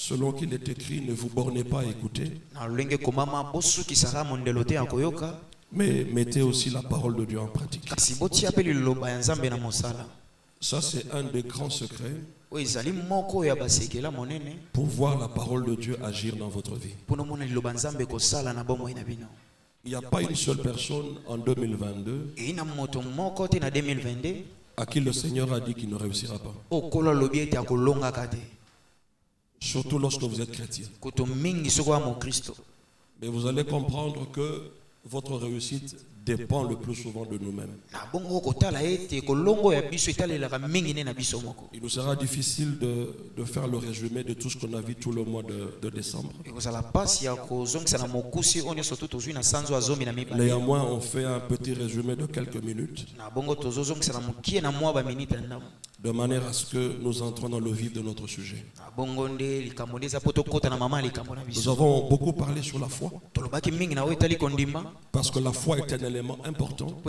Selon qu'il est écrit, ne vous bornez pas à écouter, mais mettez aussi la parole de Dieu en pratique. Ça, c'est un des grands secrets pour voir la parole de Dieu agir dans votre vie. Il n'y a pas une seule personne en 2022 à qui le Seigneur a dit qu'il ne réussira pas. Surtout lorsque vous êtes chrétien. Mais vous allez comprendre que votre réussite dépend le plus souvent de nous-mêmes. Il nous sera difficile de faire le résumé de tout ce qu'on a vu tout le mois de décembre. Néanmoins, on fait un petit résumé de quelques minutes, de manière à ce que nous entrons dans le vif de notre sujet. Nous avons beaucoup parlé sur la foi, parce que la foi est un élément important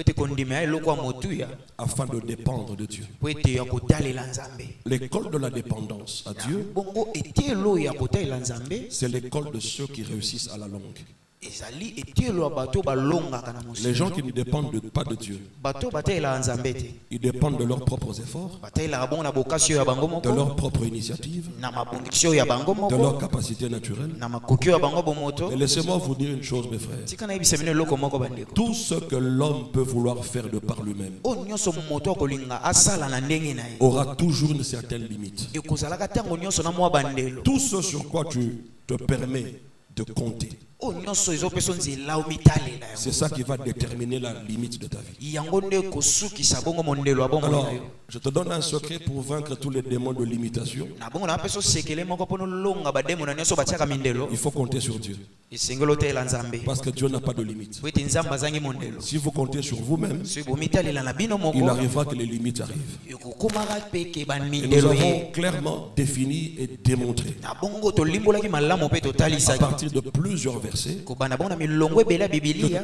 afin de dépendre de Dieu. L'école de la dépendance à Dieu, c'est l'école de ceux qui réussissent à la longue. Les gens qui ne dépendent pas de Dieu, ils dépendent de leurs propres efforts, de leurs propres initiatives, de leurs capacités naturelles. Et laissez-moi vous dire une chose, mes frères. Tout ce que l'homme peut vouloir faire de par lui-même aura toujours une certaine limite. Tout ce sur quoi tu te permets de compter, c'est ça qui va déterminer la limite de ta vie. Alors, je te donne un secret pour vaincre tous les démons de limitation. Il faut compter sur Dieu. Parce que Dieu n'a pas de limite. Si vous comptez sur vous-même, il arrivera que les limites arrivent. Et nous avons clairement défini et démontré à partir de plusieurs versets que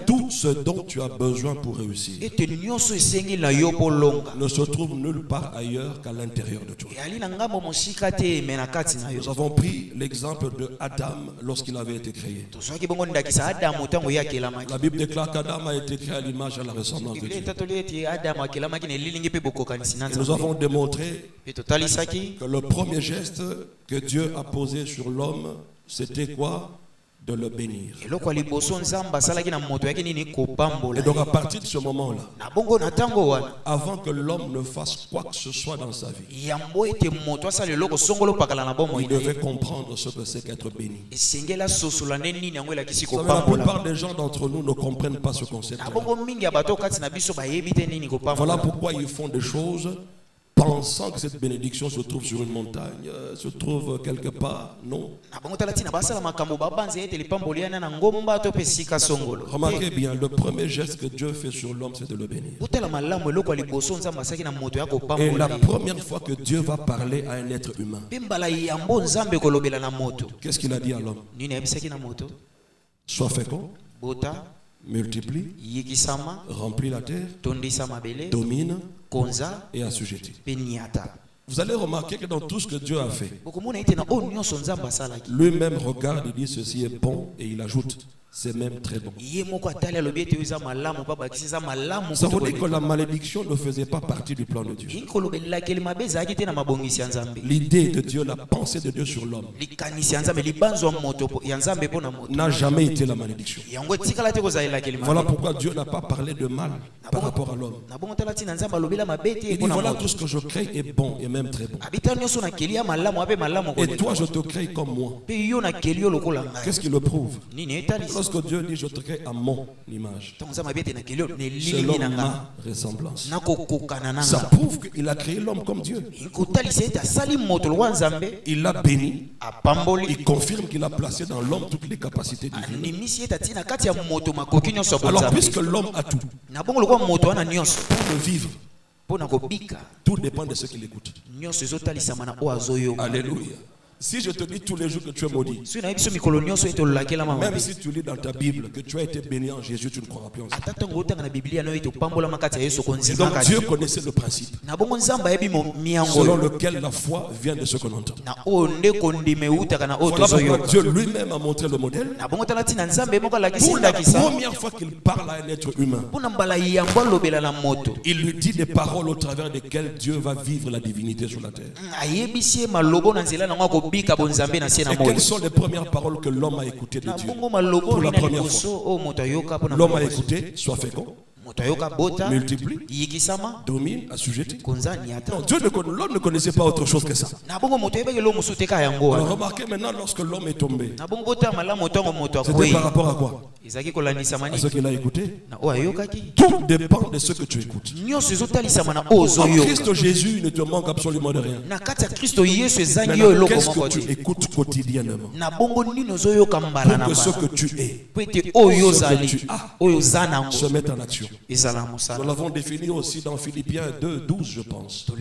tout ce dont tu as besoin pour réussir ne se trouve nulle part ailleurs qu'à l'intérieur de toi. Nous avons pris l'exemple de Adam lorsqu'il avait été créé. La Bible déclare qu'Adam a été créé à l'image et à la ressemblance de Dieu. Et nous avons démontré que le premier geste que Dieu a posé sur l'homme, c'était quoi? De le bénir. Et donc à partir de ce moment-là, avant que l'homme ne fasse quoi que ce soit dans sa vie, il devait comprendre ce que c'est qu'être béni. La plupart des gens d'entre nous ne comprennent pas ce concept-là. Voilà pourquoi ils font des choses pensant que cette bénédiction se trouve sur une montagne, se trouve quelque part. Non. Remarquez bien, le premier geste que Dieu fait sur l'homme, c'est de le bénir. Et la première fois que Dieu va parler à un être humain, qu'est-ce qu'il a dit à l'homme? Sois fécond, multiplie, remplis la terre, domine et assujettis. Vous allez remarquer que dans tout ce que Dieu a fait, lui-même regarde et dit ceci est bon et il ajoute c'est même très bon. Ça veut dire que la malédiction ne faisait pas partie du plan de Dieu. L'idée de Dieu, la pensée de Dieu sur l'homme n'a jamais été la malédiction. Voilà pourquoi Dieu n'a pas parlé de mal par rapport à l'homme. Il dit voilà tout ce que je crée est bon et même très bon. Et toi je te crée comme moi. Qu'est-ce qui le prouve? Lorsque Dieu dit je te crée à mon image, selon ma ressemblance, ça prouve qu'il a créé l'homme comme Dieu. Il l'a béni. Il confirme qu'il a placé dans l'homme toutes les capacités divines. Alors puisque l'homme a tout pour le vivre, tout dépend de ce qu'il écoute. Alléluia. Si je te dis tous les jours que tu es maudit, même si tu lis dans ta Bible que tu as été béni en Jésus, tu ne croiras plus en ça. Et donc Dieu connaissait le principe selon lequel la foi vient de ce qu'on entend. Voilà pourquoi Dieu lui-même a montré le modèle. Pour la première fois qu'il parle à un être humain, il lui dit des paroles au travers desquelles Dieu va vivre la divinité sur la terre. Et quelles sont les premières paroles que l'homme a écoutées de Dieu? Pour la première fois, l'homme a écouté, sois fécond, multiplie, domine, assujetti. L'homme ne connaissait pas autre chose que ça. Alors remarquez maintenant, lorsque l'homme est tombé, c'était par rapport à quoi? À ce qu'il a écouté. Tout dépend de ce que tu écoutes. En Christ Jésus, il ne te manque absolument de rien. Maintenant, qu'est-ce que tu écoutes quotidiennement pour que ce que tu es, ce que tu as, se mette en action? Nous l'avons défini aussi dans Philippiens 2:12, je pense. Dans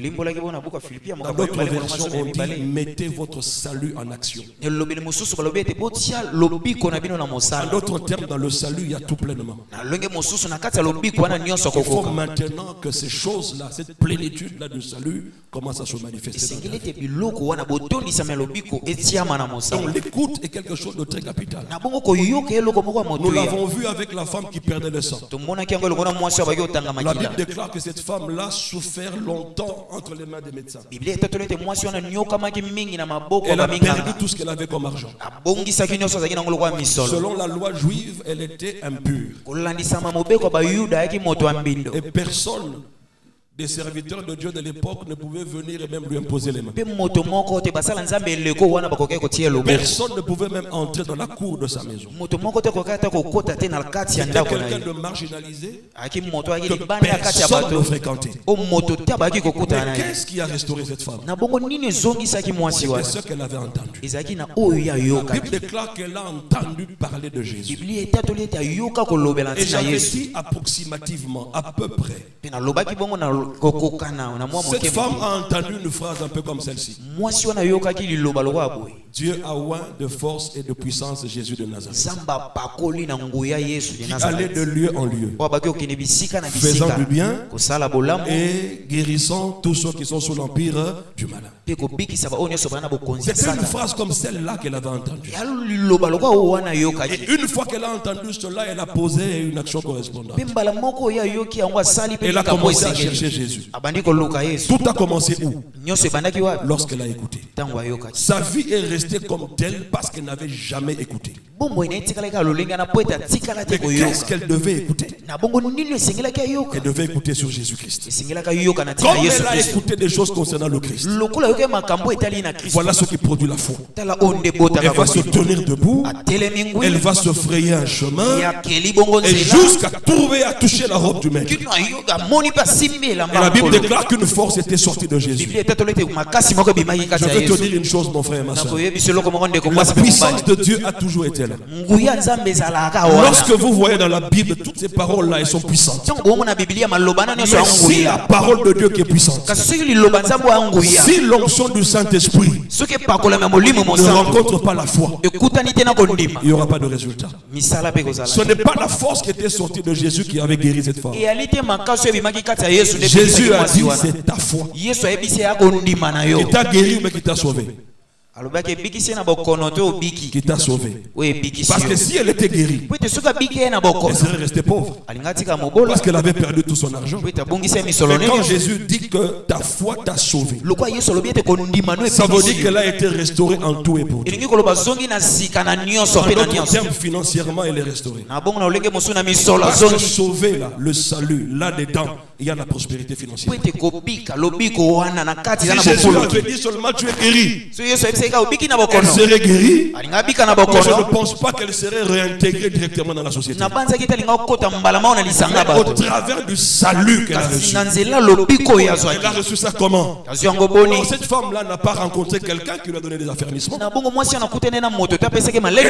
d'autres versions, on dit mettez votre salut en action. En d'autres termes, dans le salut, il y a tout pleinement. Il faut maintenant que ces choses-là, cette plénitude-là du salut, commence à se manifester. Donc l'écoute est quelque chose de très capital. Nous l'avons vu avec la femme qui perdait le sang. La Bible déclare que cette femme-là souffert longtemps entre les mains des médecins. Elle a perdu tout ce qu'elle avait comme argent. Selon la loi juive, elle était impure. Et personne des serviteurs de Dieu de l'époque ne pouvait venir et même lui imposer les mains. Personne ne pouvait même entrer dans la cour de sa maison. C'était quelqu'un de marginalisé que personne ne fréquentait. Mais qu'est-ce qui a restauré cette femme? C'était ce qu'elle avait entendu. La Bible déclare qu'elle a entendu parler de Jésus. Et j'avais dit approximativement, à peu près. Cette femme a entendu une phrase un peu comme celle-ci. Dieu a oint de force et de puissance Jésus de Nazareth, qui allait de lieu en lieu, faisant du bien et guérissant tous ceux qui sont sous l'empire du malin. C'était une phrase comme celle-là qu'elle avait entendue. Et une fois qu'elle a entendu cela, elle a posé une action correspondante. Elle a commencé à chercher Jésus. Tout a commencé où? Lorsqu'elle a écouté. Sa vie est restée comme telle parce qu'elle n'avait jamais écouté. Mais qu'est-ce qu'elle devait écouter? Elle devait écouter sur Jésus-Christ. Comme elle a écouté des choses concernant le Christ, voilà ce qui produit la foi. Elle va se tenir debout, elle va se frayer un chemin, et jusqu'à trouver à toucher la robe du maître. Et la Bible déclare qu'une force était sortie de Jésus. Je vais te dire une chose, mon frère et ma soeur. La puissance de Dieu a toujours été là. Lorsque vous voyez dans la Bible toutes ces paroles-là, elles sont puissantes. Mais si la parole de Dieu qui est puissante, si l'onction du Saint-Esprit ne rencontre pas la foi, il n'y aura pas de résultat. Ce n'est pas la force qui était sortie de Jésus qui avait guéri cette femme. Jésus a dit c'est ta foi qui t'a guéri mais qui t'a sauvé. Qui t'a sauvé. Parce que si elle était guérie, elle serait restée pauvre. Parce qu'elle avait perdu tout son argent. Mais quand Jésus dit que ta foi t'a sauvé, ça veut dire qu'elle a été restaurée en tout et pour tout. En d'autres termes, financièrement, elle est restaurée. Parce que sauver là, le salut, là-dedans, il y a la prospérité financière. Si Jésus avait dit seulement tu es guéri, elle serait guérie, mais je ne pense pas qu'elle serait réintégrée directement dans la société. Mais au travers du salut qu'elle a reçu. Elle a reçu ça comment? Cette femme-là n'a pas rencontré quelqu'un qui lui a donné des affermissements. Elle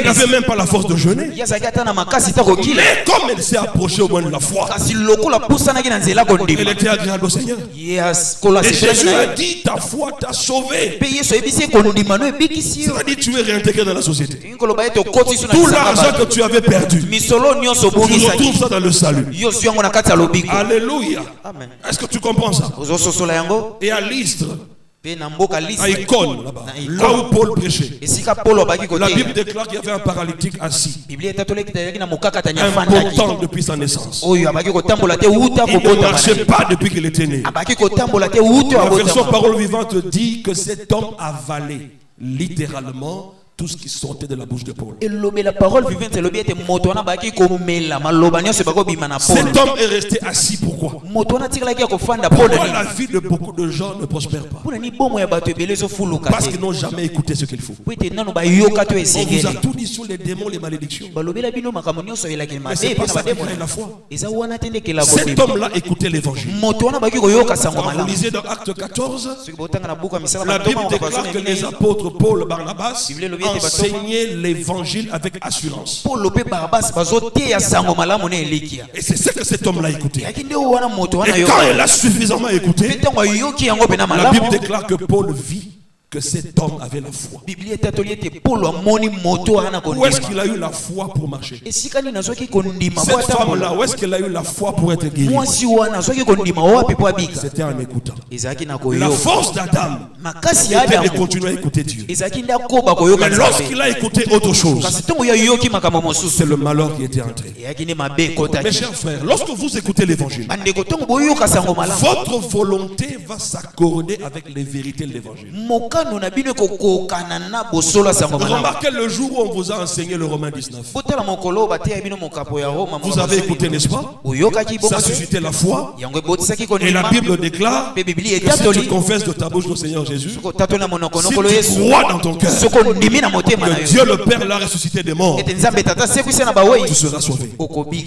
n'avait même pas la force de jeûner. Mais comme elle s'est approchée au moins de la foi, Elle était agréable au Seigneur. Et Jésus a dit, ta foi t'a sauvé. C'est-à-dire tu es réintégré dans la société. Tout l'argent que tu avais perdu, tu retrouves ça dans le salut. Alléluia. Est-ce que tu comprends ça? Et à Lystre, à Icône, là où Paul prêchait, la Bible déclare qu'il y avait un paralytique assis, impotent depuis sa naissance. Il ne marchait pas depuis qu'il était né. La version parole vivante dit que cet homme avalait littéralement tout ce qui sortait de la bouche de Paul. Cet homme est resté assis. Pourquoi? Pourquoi la vie de beaucoup de gens ne prospère pas? Parce qu'ils n'ont jamais écouté ce qu'il faut. On vous a tout dit sur les démons, les malédictions. Mais c'est pas ça qui crée la foi. Cet homme-là écoutait l'évangile. Quand vous lisez dans Acte 14, la Bible déclare que les apôtres Paul et Barnabas enseigner l'évangile avec assurance. Et c'est ce que cet homme-là écouté. Et quand il a suffisamment écouté, la Bible déclare que Paul vit que cet homme avait la foi. Où est-ce qu'il a eu la foi pour marcher? Cette femme-là, où est-ce qu'elle a eu la foi pour être guérie? C'était en écoutant. La force d'Adam était de continuer à écouter Dieu. Mais lorsqu'il a écouté autre chose, c'est le malheur qui était entré. Mes chers frères, lorsque vous écoutez l'évangile, votre volonté va s'accorder avec les vérités de l'évangile. Remarquez le jour où on vous a enseigné le Romain 19. Vous avez écouté, n'est-ce pas? Ça suscitait la foi. Et la Bible déclare que si tu confesses de ta bouche le Seigneur Jésus, si tu crois dans ton cœur que Dieu le Père l'a ressuscité des morts, tu seras sauvé.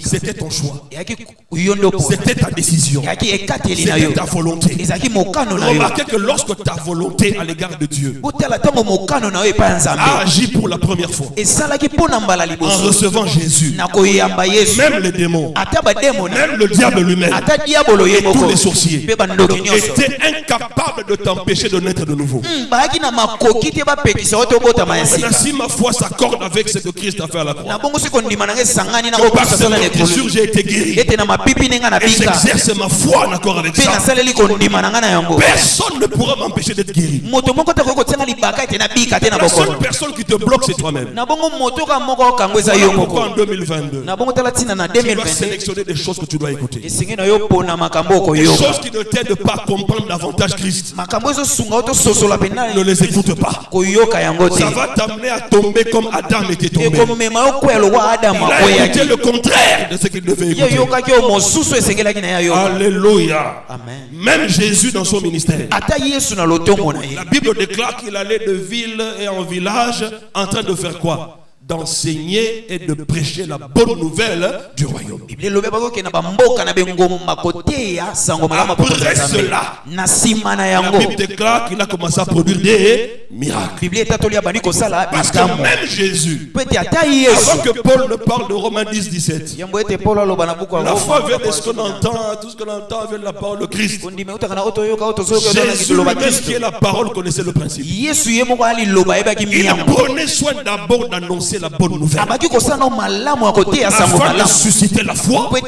C'était ton choix. C'était ta décision. C'était ta volonté. Remarquez que lorsque ta volonté à l'égard de Dieu a agi pour la première fois en recevant Jésus, même les démons, même le diable lui-même et tous les sorciers étaient incapables de t'empêcher de naître de nouveau. Si ma foi s'accorde avec ce que Christ a fait à la croix, que par cette blessure j'ai été guéri, et j'exerce ma foi en accord avec ça, personne ne pourra m'empêcher d'être guéri. La seule personne qui te bloque, c'est toi-même. Pourquoi en 2022 tu dois sélectionner des choses que tu dois écouter, des choses qui ne t'aident pas à comprendre davantage Christ. Ne les écoute pas. Ça va t'amener à tomber comme Adam était tombé. Il a écouté le contraire de ce qu'il devait écouter. Alléluia. Même Jésus dans son ministère, la Bible déclare qu'il allait de ville et en village en train de faire quoi? D'enseigner et de prêcher la bonne nouvelle du royaume. Après cela, la Bible déclare qu'il a commencé à produire des miracles. Parce que même Jésus, avant que Paul ne parle de Romains 10, 17, la foi vient de ce qu'on entend, tout ce qu'on entend vient de la parole de Christ. Jésus lui-même qui est la parole connaissait le principe. Il prenait soin d'abord d'annoncer la bonne nouvelle afin de susciter la foi pour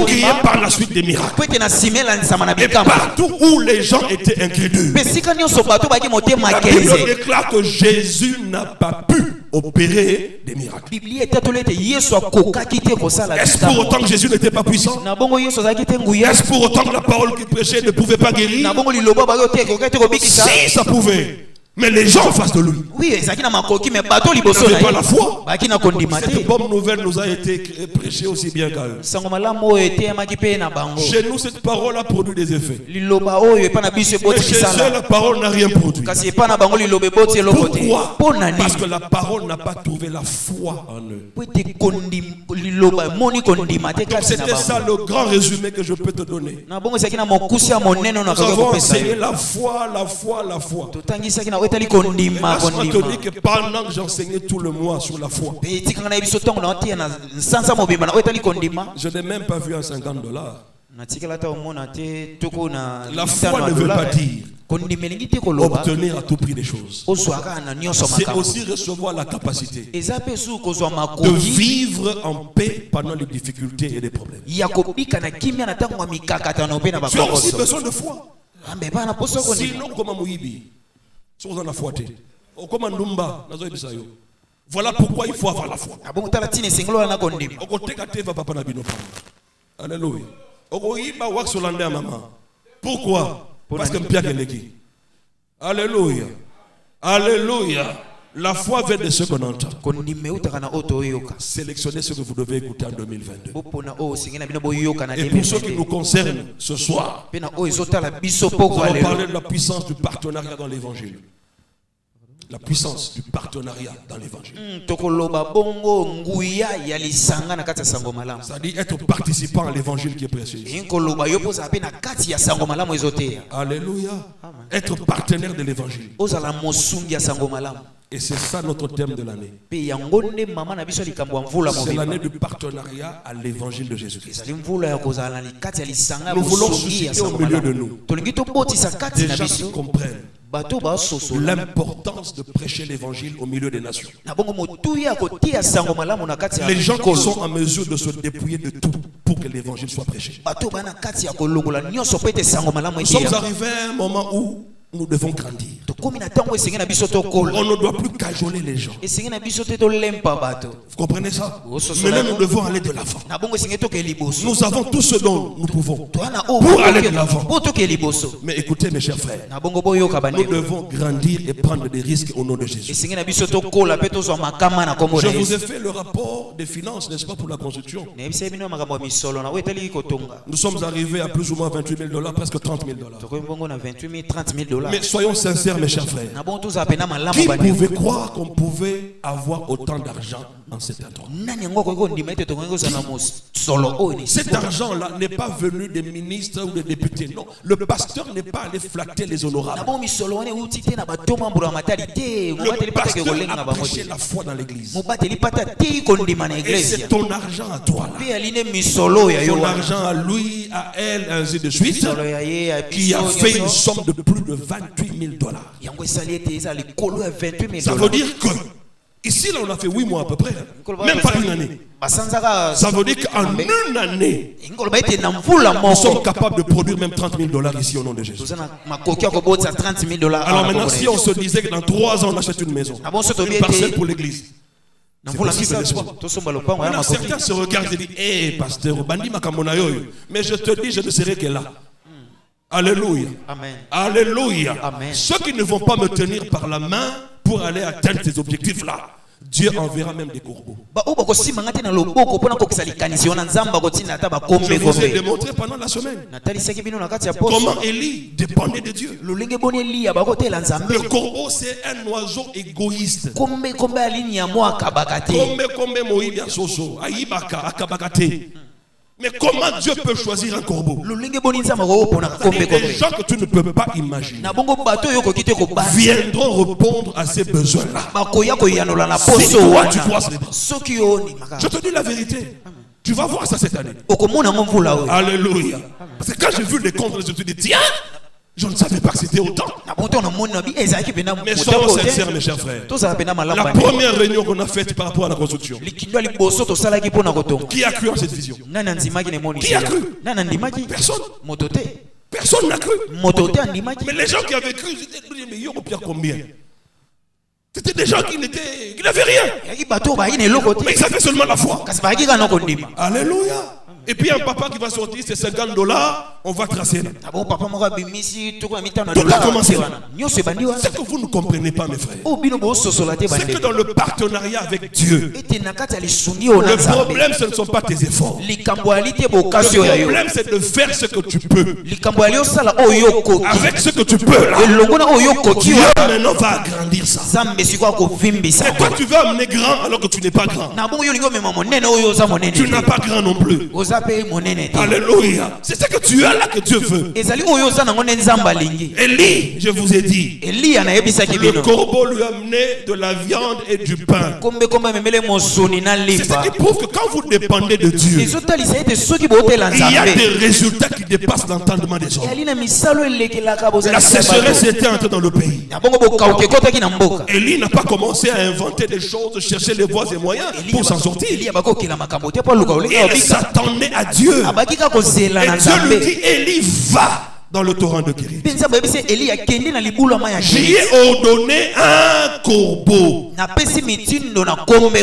qu'il y ait par la suite des miracles. Et partout où les gens étaient incrédules, la Bible déclare que Jésus n'a pas pu opérer des miracles. Est-ce pour autant que Jésus n'était pas puissant? Est-ce pour autant que la parole qu'il prêchait ne pouvait pas guérir? Si, ça pouvait. Mais les gens en face de lui n'avaient pas la foi. Cette bonne nouvelle nous a été prêchée aussi bien qu'à eux. Chez nous, cette parole a produit des effets. Mais chez eux, la parole n'a rien produit. Pourquoi? Parce que la parole n'a pas trouvé la foi en eux. Donc c'était ça le grand résumé que je peux te donner. Nous avons enseigné la foi, la foi, la foi. Laisse-moi te dire que pendant que j'enseignais tout le mois sur la foi, je n'ai même pas vu un $50. La foi ne veut pas dire obtenir à tout prix des choses. C'est aussi recevoir la capacité de vivre en paix pendant les difficultés et les problèmes. Tu as aussi besoin de foi. Sinon, comment Mouibi, voilà pourquoi il faut avoir la foi. Alléluia. Pourquoi? Parce que Alléluia. Alléluia. La foi vient de ce qu'on entend. Sélectionnez ce que vous devez écouter en 2022. Et pour ce qui nous concerne ce soir, nous allons parler de la puissance du partenariat dans l'évangile. La puissance du partenariat dans l'évangile. C'est-à-dire être participant à l'évangile qui est précieux. Alléluia. Être partenaire de l'évangile. Et c'est ça notre thème de l'année. C'est l'année du partenariat à l'évangile de Jésus-Christ. Nous voulons susciter au milieu de nous des gens qui comprennent l'importance de prêcher l'évangile au milieu des nations. Les gens qui sont en mesure de se dépouiller de tout pour que l'évangile soit prêché. Nous sommes arrivés à un moment où nous devons grandir. On ne doit plus cajoler les gens. Vous comprenez ça? Maintenant, nous devons aller de l'avant. Nous avons tout ce dont nous pouvons pour aller de l'avant. Mais écoutez, mes chers frères, nous devons grandir et prendre des risques au nom de Jésus. Je vous ai fait le rapport des finances, n'est-ce pas, pour la construction. Nous sommes arrivés à plus ou moins $28,000, presque $30,000. Mais soyons sincères, mes chers frères. Qui pouvait croire qu'on pouvait avoir autant d'argent en cet endroit? Cet argent-là n'est pas venu des ministres ou des députés. Non, le pasteur n'est pas allé flatter les honorables. Le pasteur a prêché la foi dans l'église. Et c'est ton argent à toi là. Ton argent à lui, à elle, ainsi de suite, qui a fait une somme de plus de $28,000. Ça veut dire que ici là on a fait 8 mois à peu près, même pas une année. Ça veut dire qu'en une année nous sommes capables de produire même $30,000 ici au nom de Jésus. Alors maintenant, si on se disait que dans 3 ans on achète une maison, une parcelle pour l'église, c'est possible, n'est-ce pas? Maintenant, certains se regardent et disent: hé pasteur, mais je te dis, je ne serai que là. Alléluia. Amen. Alléluia. Amen. Ceux qui ne vont pas me tenir par la main pour aller atteindre ces objectifs-là, Dieu enverra même des corbeaux. Je vous ai démontré pendant la semaine comment Élie dépendait de Dieu. Le corbeau, c'est un oiseau égoïste. Mais comment Dieu peut choisir un corbeau? Les gens que tu ne peux pas imaginer viendront répondre à ces besoins-là. Si toi, tu croises les bras. Je te dis la vérité. Tu vas voir ça cette année. Alléluia. Parce que quand j'ai vu les comptes, je me suis dit: tiens, je ne savais pas que c'était autant. Mais soyons sincères, mes chers frères. La première réunion qu'on a faite par rapport à la construction, qui a cru en cette vision? Qui a cru? Personne. Personne n'a cru. Mais les gens qui avaient cru, c'était combien? C'était des gens qui n'avaient rien. Mais ils avaient seulement la foi. Alléluia. Et puis un papa qui va sortir, c'est $50, on va tracer là. Tout a commencé là. C'est que vous ne comprenez pas, mes frères. C'est que dans le partenariat avec Dieu, le problème, ce ne sont pas tes efforts. Le problème, c'est de faire ce que tu peux. Avec ce que tu peux là, Dieu maintenant va agrandir ça. Et toi, tu veux amener grand alors que tu n'es pas grand. Tu n'as pas grand non plus. Alléluia. C'est ce que tu as là que Dieu veut. Élie, je vous ai dit, le corbeau lui a amené de la viande et du pain. C'est ce qui prouve que quand vous dépendez de Dieu, il y a des résultats qui dépassent l'entendement des hommes. La sécheresse était entrée dans le pays. Élie n'a pas commencé à inventer des choses, chercher les voies et moyens pour s'en sortir. Il s'attendait à Dieu. Et Dieu lui dit, Élie, va dans le torrent de Kérit. J'y ai ordonné un corbeau qui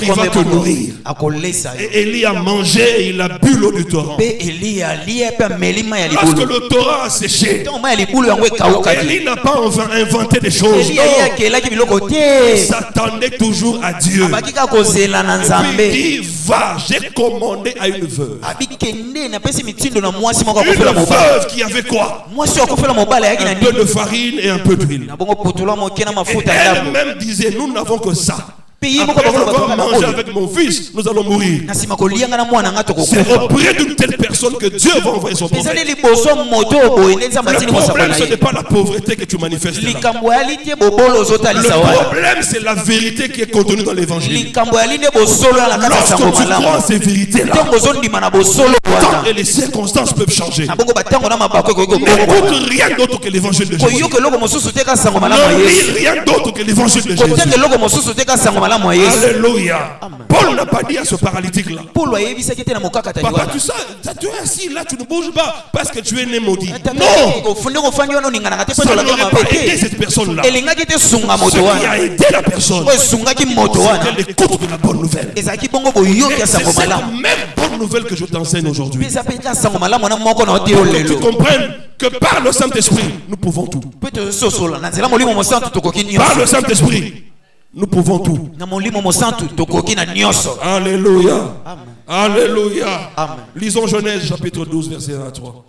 va te nourrir. Et Élie a mangé et il a bu l'eau du torrent. Lorsque le torrent a séché, Élie n'a pas inventé des choses. Il s'attendait toujours à Dieu. Et puis il dit, va, j'ai commandé à une veuve. Une veuve qui avait quoi? Un peu de farine et un peu d'huile. Elle-même disait, nous n'avons que ça. Après avoir mangé avec mon fils, nous allons mourir. C'est auprès d'une telle personne que Dieu va envoyer son prophète. Le problème, ce n'est pas la pauvreté que tu manifestes là. Le problème, c'est la vérité qui est contenue dans l'évangile. Lorsque tu crois en ces vérités-là, temps et les circonstances peuvent changer. N'écoute rien d'autre que l'évangile de Jésus. Ne lis rien d'autre que l'évangile de Jésus. Alléluia. Paul n'a pas dit à ce paralytique-là, papa, tu es assis là, tu ne bouges pas parce que tu es né maudit. Non, ça n'aurait pas aidé cette personne-là. Ce qui a aidé la personne, c'est qu'elle écoute de la bonne nouvelle. Et c'est cette même bonne nouvelle que je t'enseigne aujourd'hui. Tu comprennes que par le Saint-Esprit, nous pouvons tout. Par le Saint-Esprit, nous pouvons tout. Alléluia. Amen. Alléluia. Amen. Lisons Genèse chapitre 12 verset 1 à 3.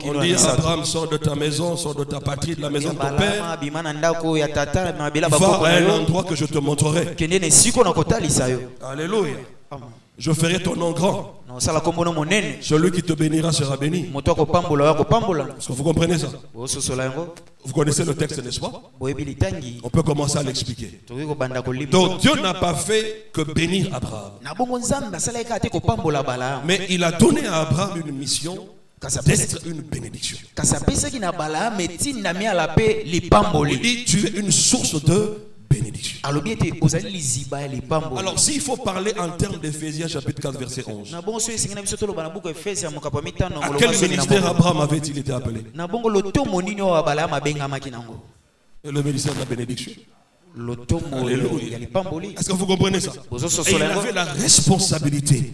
On dit à Abraham, sors de ta maison, sors de ta patrie, de la maison de ton père. Va à un endroit que je te montrerai. Alléluia. Amen. Je ferai ton nom grand. Celui qui te bénira sera béni. Est-ce que vous comprenez ça? Vous connaissez le texte, n'est-ce pas? On peut commencer à l'expliquer. Donc Dieu n'a pas fait que bénir Abraham. Mais il a donné à Abraham une mission d'être une bénédiction. Il dit, tu es une source de bénédiction. Alors s'il faut parler en termes d'Éphésiens chapitre 4 verset 11, à quel ministère Abraham avait-il été appelé? Le ministère de la bénédiction. Alléluia. Est-ce que vous comprenez ça? Et il avait la responsabilité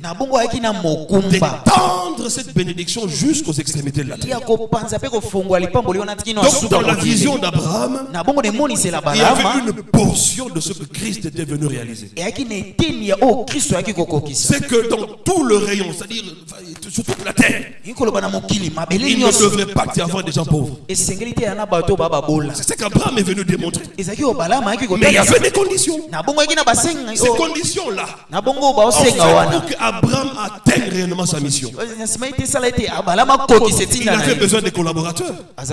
d'étendre cette bénédiction jusqu'aux extrémités de la terre. Donc dans la vision d'Abraham, il y avait une portion de ce que Christ était venu réaliser. C'est que dans tout le rayon, c'est-à-dire sur toute la terre, il ne devrait pas y avoir des gens pauvres. C'est ce qu'Abraham est venu démontrer. Mais il y avait des conditions. Ces conditions-là ont fait pour qu'Abraham atteigne réellement sa mission. Il avait besoin des collaborateurs. Et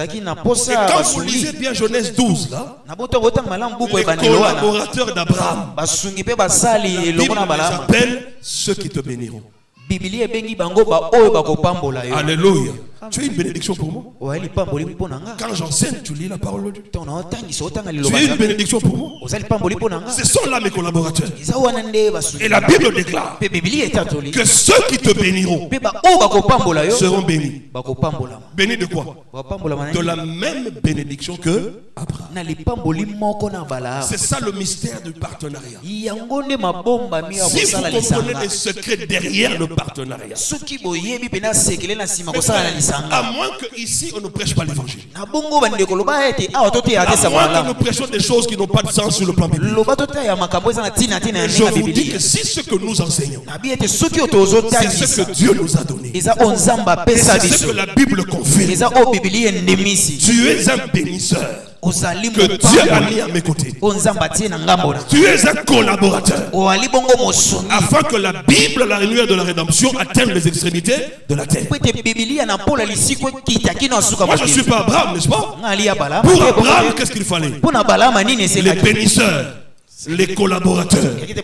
quand vous lisez bien Genèse 12, là, les collaborateurs d'Abraham, la Bible s'appelle ceux qui te béniront. Alléluia. Tu es une bénédiction pour moi. Quand j'enseigne, tu lis la parole de Dieu. Tu es une bénédiction pour moi. Ce sont là mes collaborateurs. Et la Bible déclare que ceux qui te béniront seront bénis. Bénis de quoi? De la même bénédiction que Abraham. C'est ça le mystère du partenariat. Si vous comprenez les secrets derrière le partenariat, à moins qu'ici on ne prêche pas l'évangile, à moins que nous prêchions des choses qui n'ont pas de sens sur le plan biblique, je vous dis que si ce que nous enseignons, c'est ce que Dieu nous a donné, et c'est ce que la Bible confirme, tu es un bénisseur. que Dieu a mis à mes côtés. Tu es un collaborateur afin que la Bible, la lumière de la rédemption, atteigne les extrémités de la terre. Moi, je ne suis pas Abraham, n'est-ce pas? Pour Abraham, qu'est-ce qu'il fallait? Les bénisseurs, les collaborateurs qui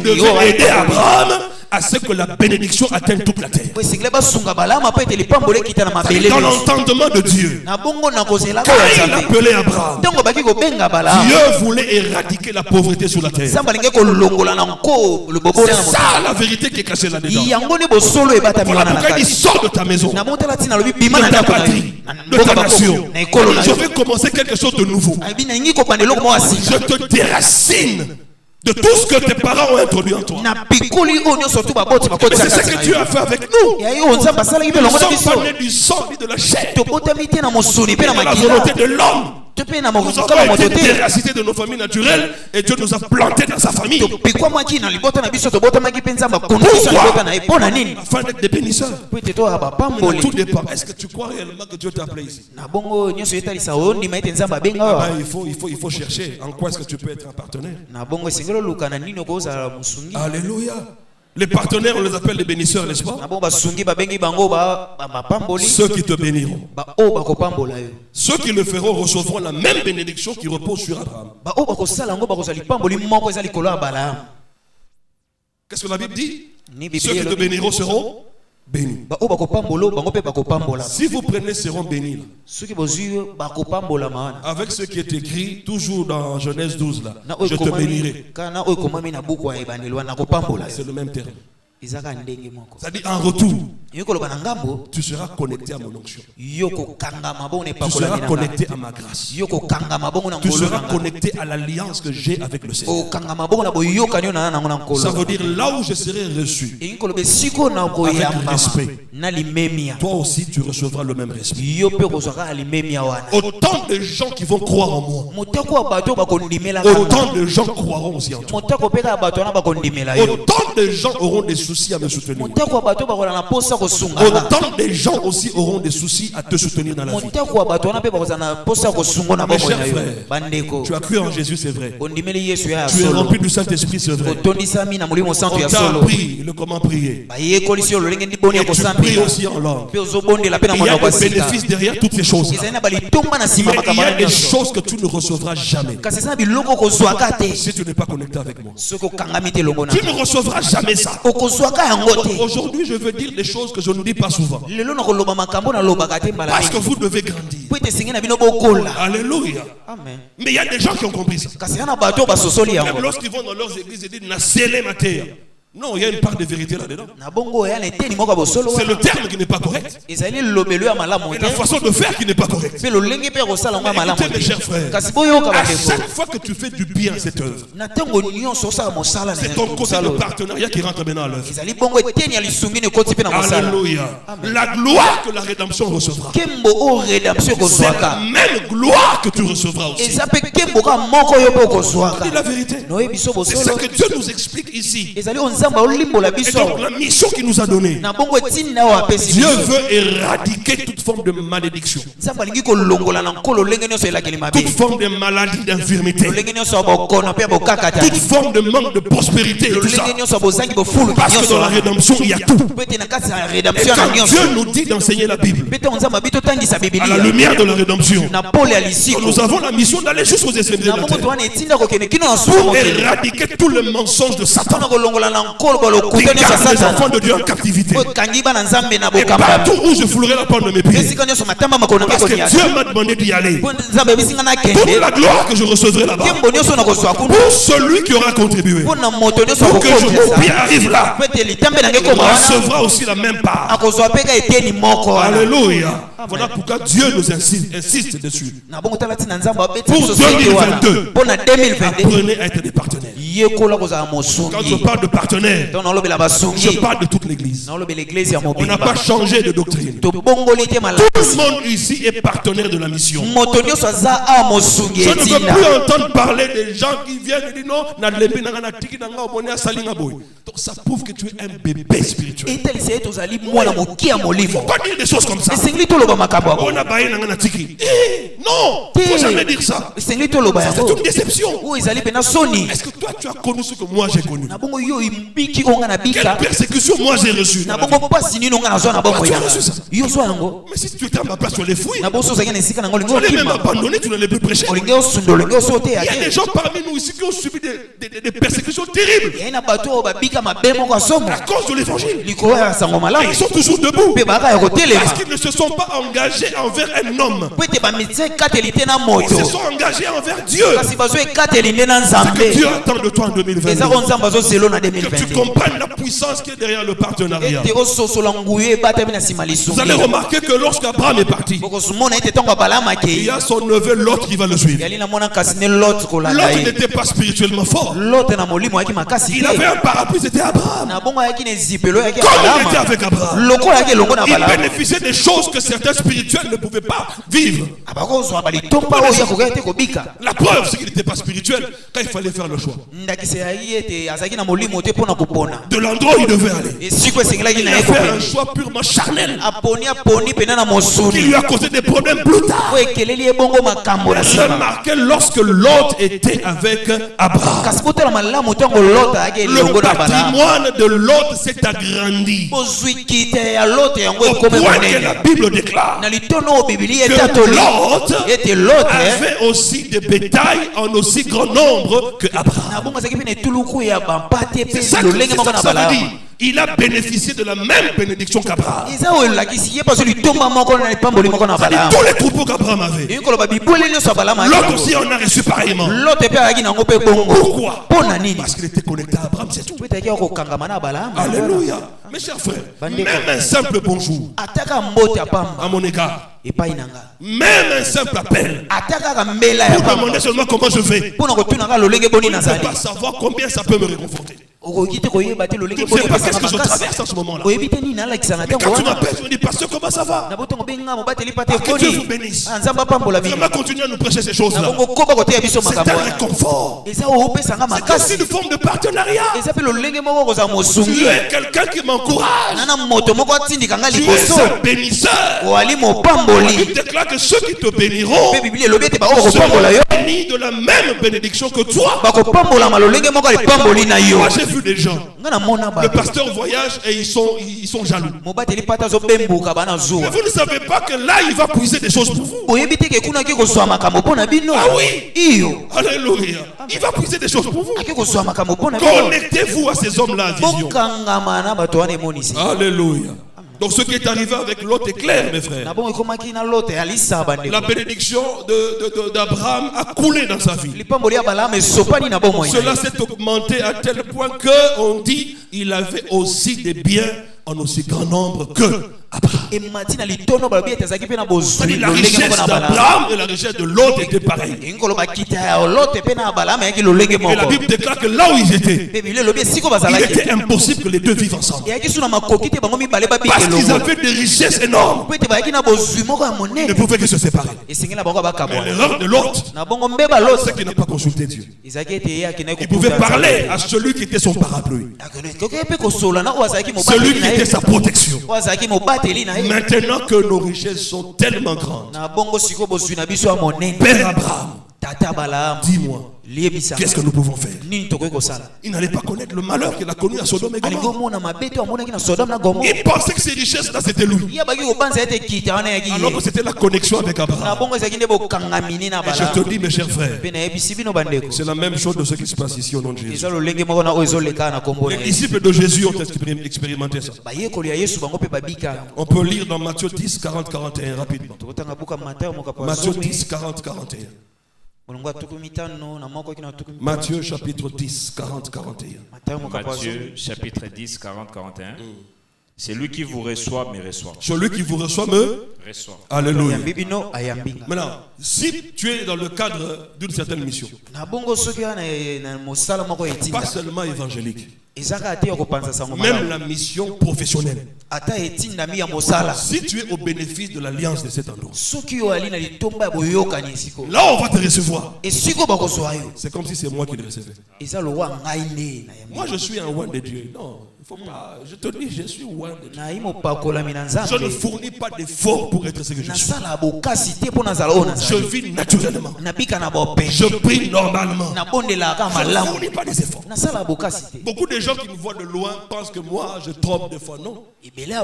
devaient aider Abraham à ce que la bénédiction atteigne toute la terre. Dans l'entendement de Dieu, quand il appelait Abraham, Dieu voulait éradiquer la pauvreté sur la terre. C'est ça la vérité qui est cachée là-dedans. Voilà pourquoi il sort de ta maison, de ta patrie, de ta nation. Je vais commencer quelque chose de nouveau. Je te déracine de tout ce que tes parents ont introduit en toi. C'est ce que Dieu a fait avec nous. Nous ne sommes pas nés du sang ni de la chair, mais de la volonté de l'homme. Nous avons été déracinés de nos familles naturelles et Dieu nous a plantés dans sa famille. Pourquoi? Afin d'être des bénisseurs. Tout dépend. Est-ce que tu crois réellement que Dieu t'a appelé ici? Il faut chercher en quoi est-ce que tu peux être un partenaire. Alléluia. Les partenaires, on les appelle les bénisseurs, n'est-ce pas? Ceux qui te béniront. Ceux qui le feront recevront la même bénédiction qui repose sur Abraham. Qu'est-ce que la Bible dit? Ceux qui te béniront seront bénis. Si vous prenez seront bénis là, avec ce qui est écrit toujours dans Genèse 12 là, je te bénirai. C'est le même terme. C'est-à-dire en retour, tu seras connecté à mon onction. Tu seras connecté à ma grâce. Tu seras connecté à l'alliance que j'ai avec le Seigneur. Ça veut dire là où je serai reçu avec respect, toi aussi tu recevras le même respect. Autant de gens qui vont croire en moi, autant de gens croiront aussi en toi. Autant de gens auront des soucis à me soutenir. Autant de gens aussi auront des soucis à te soutenir dans la vie. Mes chers frères, tu as cru en Jésus, c'est vrai. Tu es rempli du Saint-Esprit, c'est vrai. On t'a appris le comment prier. Et tu pries aussi en langue. Il y a des bénéfices derrière toutes ces choses. Mais il y a des choses que tu ne recevras jamais si tu n'es pas connecté avec moi. Tu ne recevras jamais ça. Aujourd'hui, je veux dire des choses que je ne dis pas souvent. Parce que vous devez grandir. Alléluia. Amen. Mais il y a des gens qui ont compris ça. Même lorsqu'ils vont dans leurs églises, ils disent Nasele ma terre. Non, il y a une part de vérité là-dedans. C'est le terme qui n'est pas correct. Et la façon de faire qui n'est pas correcte. Écoutez mes chers frères, à chaque fois que tu fais du bien à cette œuvre, c'est ton côté de partenariat qui rentre maintenant à l'œuvre. Alléluia. La gloire que la rédemption recevra, c'est la même gloire que tu recevras aussi. C'est la vérité. C'est ce que Dieu nous explique ici. Et donc la mission qu'il nous a donnée, Dieu veut éradiquer toute forme de malédiction, toute forme de maladie, d'infirmité, toute forme de manque de prospérité et tout ça. Parce que dans la rédemption il y a tout. Et quand Dieu nous dit d'enseigner la Bible à la lumière de la rédemption, nous avons la mission d'aller jusqu'aux extrémités de la terre pour éradiquer tout le mensonge de Satan qui garde les enfants de Dieu en captivité. Et partout où je foulerai la porte de mes pieds, parce que Dieu m'a demandé d'y aller, toute la gloire que je recevrai là-bas, pour celui qui aura contribué, pour que mon pied arrive là, recevra aussi la même part. Alléluia. Voilà pourquoi Dieu nous insiste dessus. Pour 2022, apprenez à être des partenaires. Quand je parle de partenaires, je parle de toute l'église. On n'a pas changé de doctrine. Tout le monde ici est partenaire de la mission. Je ne veux plus entendre parler des gens qui viennent et disent non, donc ça prouve que tu es un bébé spirituel. Pourquoi dire des choses comme ça? On a baillé dans tiki. Non, faut jamais dire ça. C'est une déception. Est-ce que toi tu as connu ce que moi j'ai connu? Quelle persécution moi j'ai reçue? Tu as reçu ça? Mais si tu étais à ma place, tu allais fuir. Tu allais même abandonner, tu n'allais plus prêcher. Il y a des gens parmi nous ici qui ont subi des persécutions terribles à cause de l'évangile. Et ils sont toujours debout parce qu'ils ne se sont pas engagés envers un homme. Ils se sont engagés envers Dieu. C'est que Dieu attend de toi en 2022. Que tu comprennes la puissance qui est derrière le partenariat. Vous allez remarquer que lorsqu'Abraham est parti, il y a son neveu Lot qui va le suivre. Lot n'était pas spirituellement fort. Il avait un parapluie, c'était Abraham. Comme il était avec Abraham, il bénéficiait des choses que certains spirituels ne pouvaient pas vivre. La preuve, c'est qu'il n'était pas spirituel quand il fallait faire le choix. De l'endroit où il devait aller. Il a fait un choix purement charnel qui lui a causé des problèmes plus tard. Remarquez lorsque Lot était avec Abraham, le patrimoine de Lot s'est agrandi au point que la Bible déclare que Lot avait aussi des bétails en aussi grand nombre que Abraham. C'est ça que ça veut dire. Il a bénéficié de la même bénédiction qu'Abraham. Tous les troupeaux qu'Abraham avait, l'autre aussi en a reçu pareillement. Pourquoi? Parce qu'il était connecté à Abraham, c'est tout. Alléluia. Mes chers frères, même un simple bonjour à mon égard, même un simple appel pour demander seulement comment je vais, je ne peux pas savoir combien ça peut me réconforter. Tu ne sais pas qu'est-ce que je traverse en ce moment-là. Mais quand tu m'appelles, tu me dis, pasteur, comment ça va? Que Dieu vous bénisse. Vraiment continuer à nous prêcher ces choses-là. C'est un réconfort. C'est aussi une forme de partenariat. Tu es quelqu'un qui m'encourage. Tu es un bénisseur. Il déclare que ceux qui te béniront seront bénis de la même bénédiction que toi. Moi j'ai vu des gens, le pasteur voyage et ils sont jaloux. Mais vous ne savez pas que là il va puiser des choses pour vous. Ah oui. Alléluia. Il va puiser des choses pour vous. Connectez-vous à ces hommes-là à vision. Alléluia. Donc ce qui est arrivé avec Lot est clair, mes frères. La bénédiction d'Abraham a coulé dans sa vie. Cela s'est augmenté à tel point qu'on dit qu'il avait aussi des biens en aussi grand nombre que Abraham. La richesse d'Abraham et la richesse de Lot étaient pareilles. Et la Bible déclare que là où ils étaient, il était impossible que les deux vivent ensemble. Parce qu'ils avaient des richesses énormes. Ils ne pouvaient que se séparer. Mais l'erreur de Lot, c'est qu'il n'a pas consulté Dieu. Il pouvait parler à celui qui était son parapluie, celui qui était sa protection. Maintenant que nos richesses sont tellement grandes, Père Abraham, dis-moi, qu'est-ce que nous pouvons faire? Il n'allait pas connaître le malheur qu'il a connu à Sodome et Gomorrhe. Il pensait que ces richesses-là c'était lui, alors que c'était la connexion avec Abraham. Et je te dis, mes chers frères, c'est la même chose de ce qui se passe ici au nom de Jésus. Les disciples de Jésus ont expérimenté ça. On peut lire dans Matthieu 10, 40, 41 rapidement. Matthieu 10, 40, 41. Matthieu chapitre 10, 40, 41. Matthieu chapitre 10, 40, 41. Celui qui vous reçoit me reçoit. Celui qui vous reçoit me reçoit. Alléluia. Maintenant, si tu es dans le cadre d'une certaine mission, pas seulement évangélique, Même la mission professionnelle. Si tu es au bénéfice de l'alliance de cet endroit, là on va te recevoir. C'est comme si c'est moi qui le recevais. Moi je suis un roi de Dieu. Non, il faut pas. Je te dis, je suis roi de Dieu. Je ne fournis pas d'efforts pour être ce que je suis. Je vis naturellement. Je prie normalement. Je ne fournis pas des efforts. Beaucoup de gens qui me voient de loin pensent que moi je trompe des fois. Non. Il y a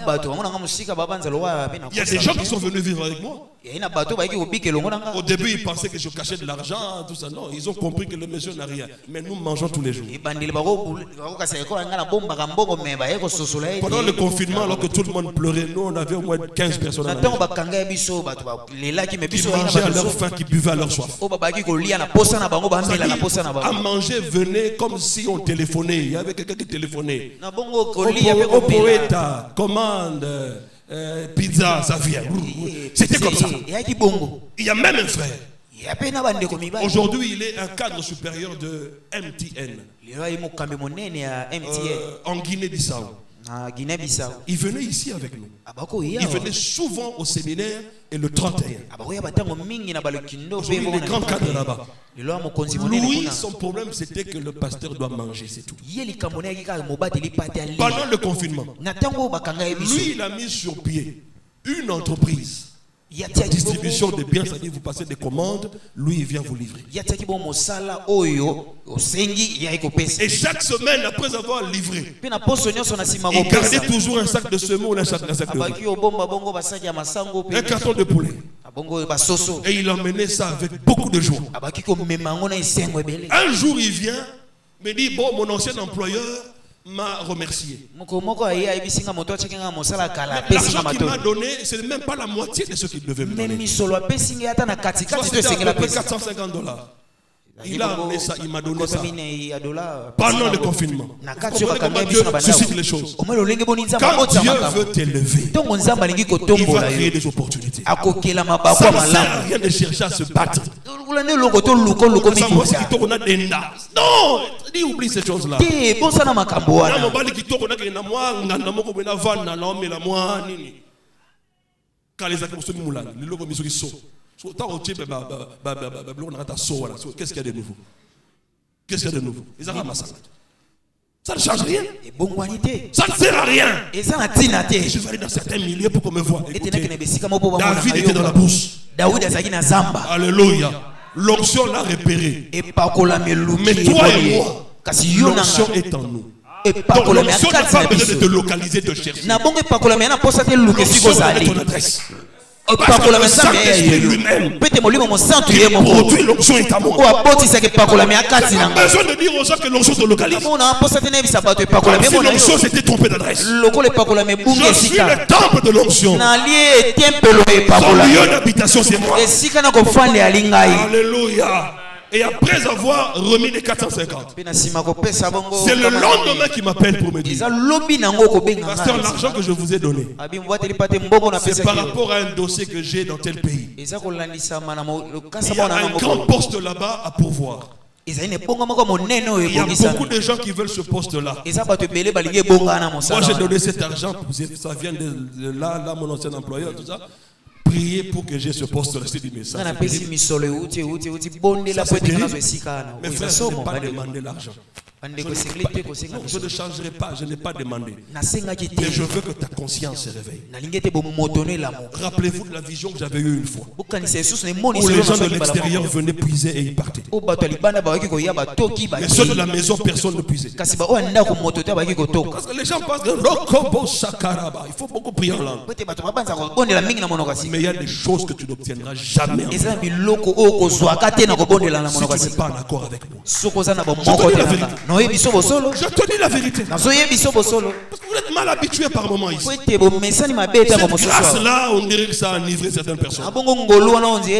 des gens qui sont venus vivre avec moi. Au début, ils pensaient que je cachais de l'argent, tout ça. Non, ils ont compris que le monsieur n'a rien. Mais nous mangeons tous les jours. Pendant le confinement, alors que tout le monde pleurait, nous on avait au moins 15 personnes à la maison. Qui mangeaient à leur faim, qui buvaient à leur soif. À manger, venez comme si on téléphonait. Il y avait quelqu'un qui téléphonait. Au poète, commande. Pizza, ça vient. C'était comme ça. Il y a même un frère. Aujourd'hui, il est un cadre supérieur de MTN. En Guinée-Bissau. Il venait ici avec nous. Il venait souvent au séminaire et le 31. Aujourd'hui, il est grand cadre là-bas. Lui, son problème, c'était que le pasteur doit manger, c'est tout. Pendant le confinement, lui, il a mis sur pied une entreprise. Distribution de biens, c'est-à-dire vous passez des commandes, lui il vient vous livrer. Et chaque semaine, après avoir livré, il gardait toujours un sac de semoule ou un sac de riz, un carton de poulet. Et il emmenait ça avec beaucoup de joie. Un jour il vient, me dit, bon, mon ancien employeur m'a remercié. L'argent qu'il m'a donné, ce n'est même pas la moitié de ce qu'il devait me donner. Soit c'était à peu près $450. Il a amené ça, il m'a donné ça pendant le confinement. Comment Dieu suscite les choses. Quand Dieu veut t'élever, il va créer des opportunités. Ça ne sert à rien de chercher à se battre. Non, dis oublie ces choses-là. Qu'est-ce qu'il y a de nouveau? Qu'est-ce qu'il y a de nouveau? Ça ne change rien. Ça ne sert à rien. Je vais aller dans certains milieux pour qu'on me voie. Écoutez, David était dans la brousse. Alléluia. L'onction l'a repéré. Mais toi et moi, l'onction est en nous. Donc l'onction n'a pas besoin de te localiser, de chercher. L'onction est ton adresse. Parce que le Saint-Esprit lui-même produit l'onction est à moi. Pas besoin de dire aux gens que l'onction se localise. Comme si l'onction s'était trompée d'adresse. Je suis le temple de l'onction. Son lieu d'habitation c'est moi. Alléluia. Et après avoir remis les 450, c'est le lendemain qu'il m'appelle pour me dire, pasteur, l'argent que je vous ai donné, c'est par rapport à un dossier que j'ai dans tel pays. Il y a un grand poste là-bas à pourvoir. Il y a beaucoup de gens qui veulent ce poste-là. Moi j'ai donné cet argent, ça vient de là, mon ancien employeur, tout ça. Priez pour que j'ai ce poste-là. C'est du message. Mais frère, je n'ai pas demandé l'argent. Je ne changerai pas, je n'ai pas demandé. Mais je veux que ta conscience se réveille. Rappelez-vous de la vision que j'avais eue une fois. Où les gens de l'extérieur venaient puiser et ils partaient. Mais ceux de la maison, personne ne puisait. Parce que les gens pensent de il faut beaucoup prier en langue. Mais il y a des choses que tu n'obtiendras jamais. Si tu n'es pas en accord avec moi. Je te dis la vérité. Parce que vous êtes mal habitués par moment ici. Cette grâce-là, on dirait que ça a enivré certaines personnes. La Bible dit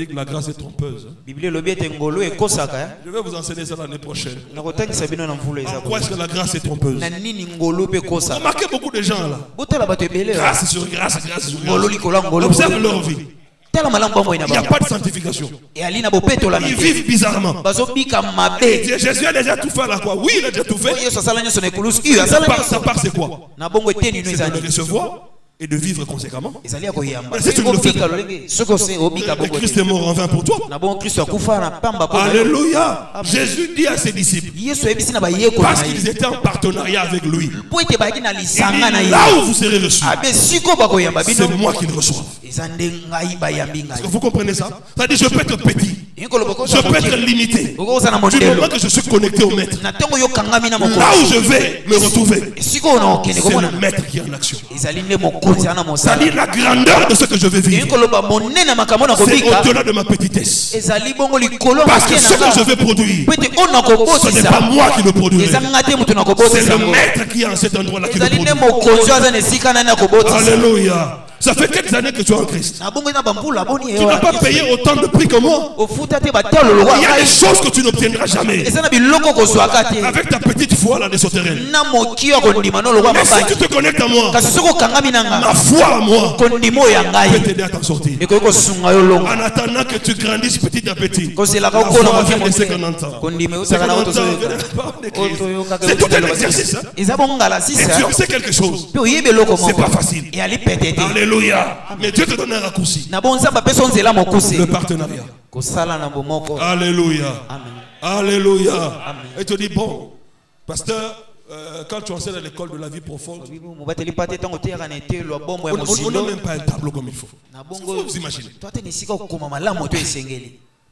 que la grâce est trompeuse. Je vais vous enseigner ça l'année prochaine. En quoi est-ce que la grâce est trompeuse? Remarquez beaucoup de gens là. Grâce sur grâce, grâce sur grâce. Observe leur vie. Il n'y a pas de sanctification. Ils vivent bizarrement. Et Jésus a déjà tout fait à la croix. Oui, il a déjà tout fait. Sa part, c'est quoi? C'est de le recevoir et de vivre conséquemment. Mais si tu ne le fais pas, et Christ est mort en vain pour toi. Alléluia. Jésus dit à ses disciples, parce qu'ils étaient en partenariat avec lui, il dit, là où vous serez reçus, c'est moi qui le reçois. Est-ce que vous comprenez ça? Ça dit, je peux être petit, je peux être limité, du moment que je suis connecté au maître. Là où je vais me retrouver, c'est le maître qui est en action. Ça dit la grandeur de ce que je vais vivre, c'est au-delà de ma petitesse. Parce que ce que je vais produire, ce n'est pas moi qui le produirai, c'est le maître qui est en cet endroit-là qui le produit. Alléluia. Ça fait quelques années que tu es en Christ. Tu n'as pas payé autant de prix que moi. Il y a des choses que tu n'obtiendras jamais avec ta petite foi là de souterraine. Mais si tu te connectes à moi, ma foi à moi peut t'aider à t'en sortir. En attendant que tu grandisses petit à petit, la foi vient de 50 ans. C'est tout un exercice. Et tu en sais quelque chose. C'est pas facile. Alléluia. Mais Dieu te donne un raccourci. Le partenariat. Alléluia. Alléluia. Et tu dis, bon, pasteur, quand tu enseignes à l'école de la vie profonde, on n'a même pas un tableau comme il faut. Vous imaginez?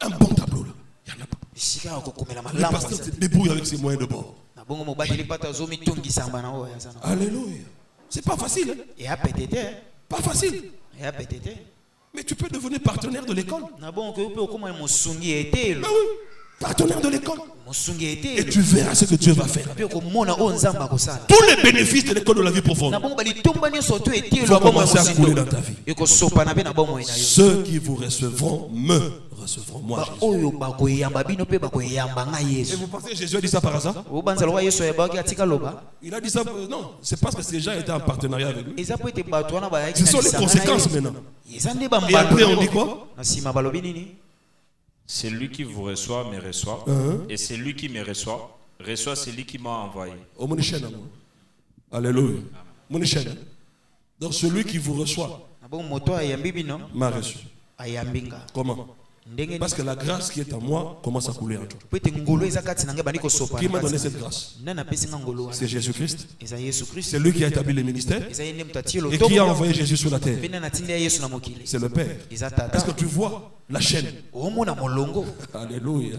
Un bon tableau là. Il n'y en a pas. Le pasteur se débrouille avec ses moyens de bord. Alléluia. C'est pas facile. Pas facile. Mais tu peux devenir partenaire de l'école. Ah oui, partenaire de l'école. Et tu verras ce que Dieu va faire. Tous les bénéfices de l'école de la vie profonde vont commencer à couler dans ta vie. Ceux qui vous recevront me recevront moi, Jésus. Et vous pensez que Jésus a dit ça par hasard? Il a dit ça, non, c'est parce que ces gens étaient en partenariat avec lui. Ce sont les conséquences maintenant. Et après on dit quoi? C'est lui qui vous reçoit, me reçoit. Et c'est lui qui me reçoit, reçoit celui qui m'a envoyé. Alléluia. Donc celui qui vous reçoit m'a reçu. Comment? Parce que la grâce qui est en moi commence à couler en toi. Qui m'a donné cette grâce? C'est Jésus-Christ. C'est lui qui a établi le ministère et qui a envoyé Jésus sur la terre. C'est le Père. Est-ce que tu vois la chaîne? Alléluia.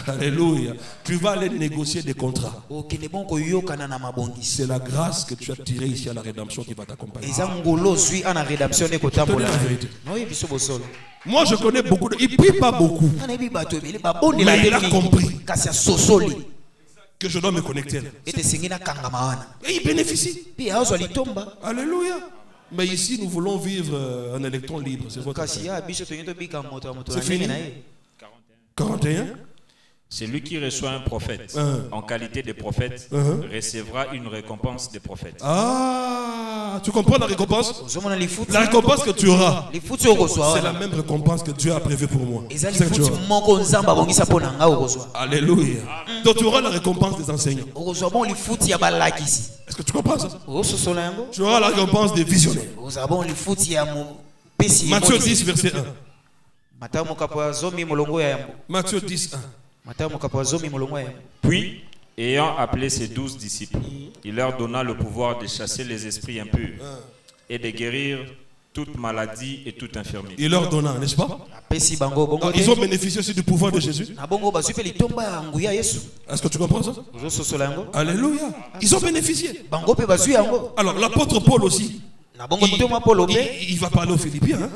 Alléluia. Tu vas aller négocier des contrats. C'est la grâce que tu as tirée ici à la rédemption qui va t'accompagner. Moi je connais beaucoup de... Il ne prie pas beaucoup. Mais il a compris que je dois me connecter. Et il bénéficie. Alléluia. Mais ici nous voulons vivre un électron libre. C'est votre affaire. C'est fini. 41. Celui qui reçoit un prophète en qualité de prophète recevra une récompense de prophète. Ah, tu comprends la récompense? La récompense que tu auras, c'est la même récompense que Dieu a prévue pour moi. Alléluia. Donc tu auras la récompense des enseignants. Est-ce que tu comprends ça? Tu auras la récompense des visionnaires. Matthieu 10, verset 1. Matthieu 10, 1. Puis, ayant appelé ses 12 disciples, il leur donna le pouvoir de chasser les esprits impurs et de guérir toute maladie et toute infirmité. Il leur donna, n'est-ce pas? Donc, ils ont bénéficié aussi du pouvoir de Jésus. Est-ce que tu comprends ça? Alléluia. Ils ont bénéficié. Alors, l'apôtre Paul aussi. Il va parler aux Philippiens.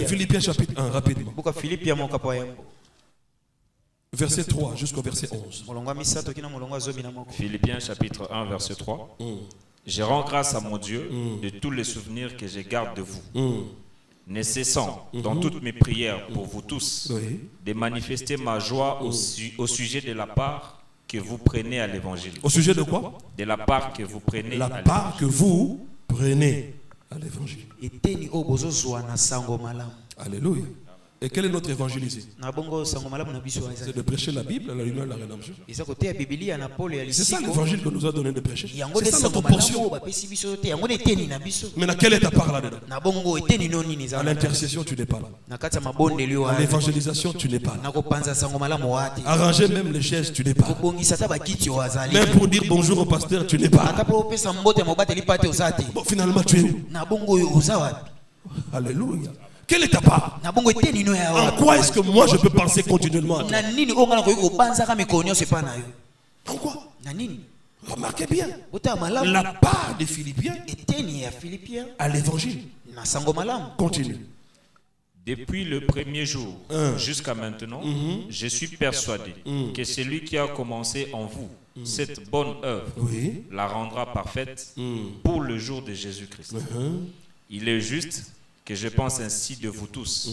Philippiens chapitre 1, rapidement. Verset 3 jusqu'au verset 11. Philippiens chapitre 1, verset 3. Je rends grâce à mon Dieu de tous les souvenirs que je garde de vous, ne cessant dans toutes mes prières pour vous tous de manifester ma joie au sujet de la part que vous prenez à l'évangile. Au sujet de quoi? De la part que vous prenez à l'évangile. La part que vous prenez À l'évangile. Alléluia. Et quel est notre évangile ici? C'est de prêcher la Bible, la lumière de la rédemption. C'est ça l'évangile que nous a donné de prêcher. C'est ça notre portion. Mais à quelle est ta part là-dedans? À l'intercession, tu n'es pas là. À l'évangélisation, tu n'es pas là. Arranger même les chaises, tu n'es pas là. Même pour dire bonjour au pasteur, tu n'es pas là. Bon, finalement, tu es où? Alléluia. Quelle est ta part? En quoi est-ce que moi je peux penser continuellement à toi? En quoi? Remarquez bien. La part des Philippiens à l'évangile. Continue. Depuis le premier jour jusqu'à maintenant, je suis persuadé que celui qui a commencé en vous cette bonne œuvre la rendra parfaite pour le jour de Jésus-Christ. Il est juste que je pense ainsi de vous tous,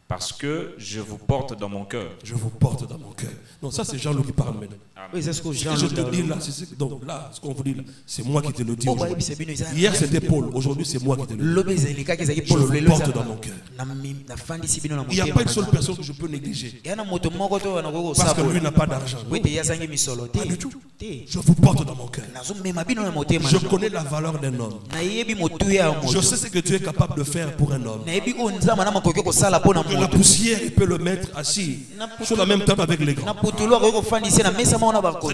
parce que je vous porte dans mon cœur. Je vous porte dans mon cœur. Non, ça c'est Jean-Loup qui parle maintenant. Oui, c'est ce que je te dis là, donc là, ce qu'on vous dit là, c'est moi qui te le dis aujourd'hui. Hier c'était Paul, aujourd'hui c'est moi qui te le dis. Je vous porte dans mon cœur. Il n'y a pas une seule personne que je peux négliger. Parce que lui n'a pas d'argent. Pas du tout. Je vous porte dans mon cœur. Je connais la valeur d'un homme. Je sais ce que tu es capable de faire pour un homme. Que la poussière, il peut le mettre assis sur la même table avec les grands.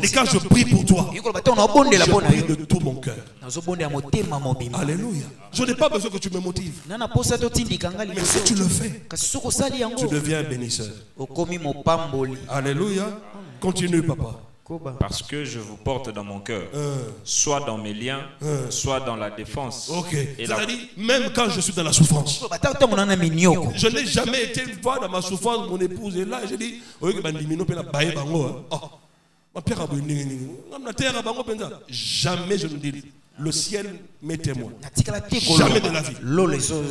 C'est quand je prie pour toi, je prie de tout mon cœur. Alléluia. Je n'ai pas besoin que tu me motives. Mais si tu le fais, tu deviens un bénisseur. Alléluia. Continue, papa. Parce que je vous porte dans mon cœur, soit dans mes liens, soit dans la défense. Ok. C'est-à-dire, même quand je suis dans la souffrance, je n'ai jamais été une fois dans ma souffrance, mon épouse est là, et je dis, jamais je ne dis. Le ciel m'est témoin. Jamais de la vie.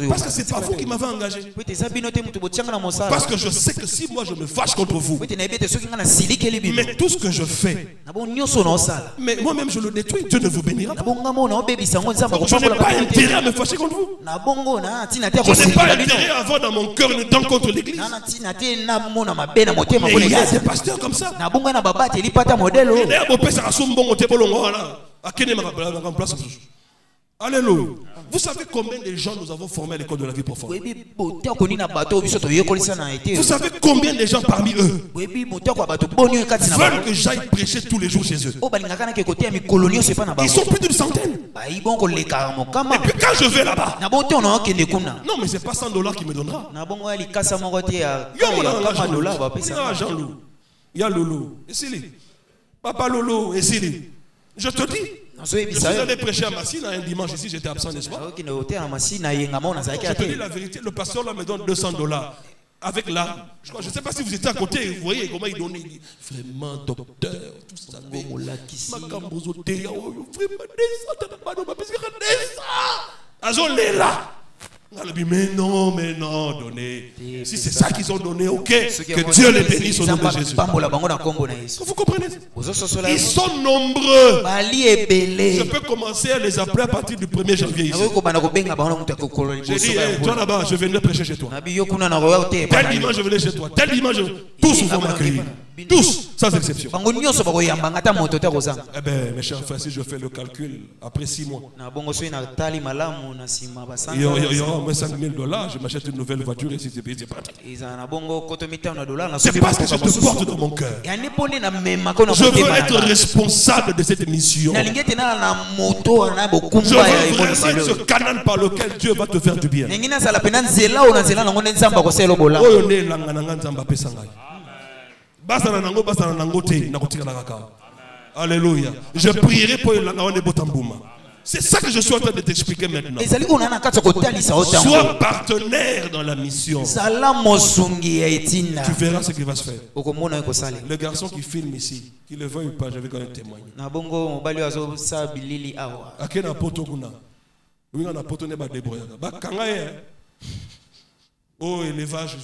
Parce que c'est pas vous qui m'avez engagé. Parce que je sais que si moi je me fâche contre vous, mais tout ce que je fais, mais moi-même je le détruis, Dieu ne vous bénira pas. Je n'ai pas intérêt à me fâcher contre vous. Je n'ai pas intérêt à avoir dans mon cœur une dent contre l'église. Mais il y a des pasteurs comme ça. Alléluia. Vous savez combien de gens nous avons formés à l'école de la vie profonde? Vous savez combien de gens parmi eux veulent que j'aille prêcher tous les jours chez eux? Ils sont plus d'une centaine. Et puis quand je vais là-bas, non mais c'est pas $100 qui me donnera. Il y a Jean-Loup, il y a Lolo, et Sili. Papa Lolo, et Sili. Je te dis, je suis allé prêcher à Massina un dimanche ici, j'étais absent, n'est-ce pas? Je te dis la vérité, le pasteur là me donne $200 avec là. Je ne sais pas si vous étiez à côté, vous voyez comment il donnait. Vraiment, docteur, tout ça. Mais non, donnez. Si c'est ça qu'ils ont donné, ok. Que Dieu les bénisse au nom de Jésus. Vous comprenez? Ils sont nombreux. Je peux commencer à les appeler à partir du 1er janvier ici. J'ai dit, toi là-bas, je viendrai prêcher chez toi. Tel dimanche, je venais chez toi. Tel dimanche, tous vont m'accueillir. Tous, sans exception. Eh bien, mes chers frères, si je fais le calcul, après 6 mois, il y aura au moins $5,000, je m'achète une nouvelle voiture et c'est pratique. C'est parce que je te porte dans mon cœur. Je veux être responsable de cette mission. Je veux vraiment être ce canal par lequel Dieu va te faire du bien. Alléluia. Je prierai pour le Botambuma. C'est ça que je suis en train de t'expliquer maintenant. Sois partenaire dans la mission. Tu verras ce qui va se faire. Le garçon qui filme ici, qui le veuille ou pas, je vais quand même témoigner. Oh, élevage,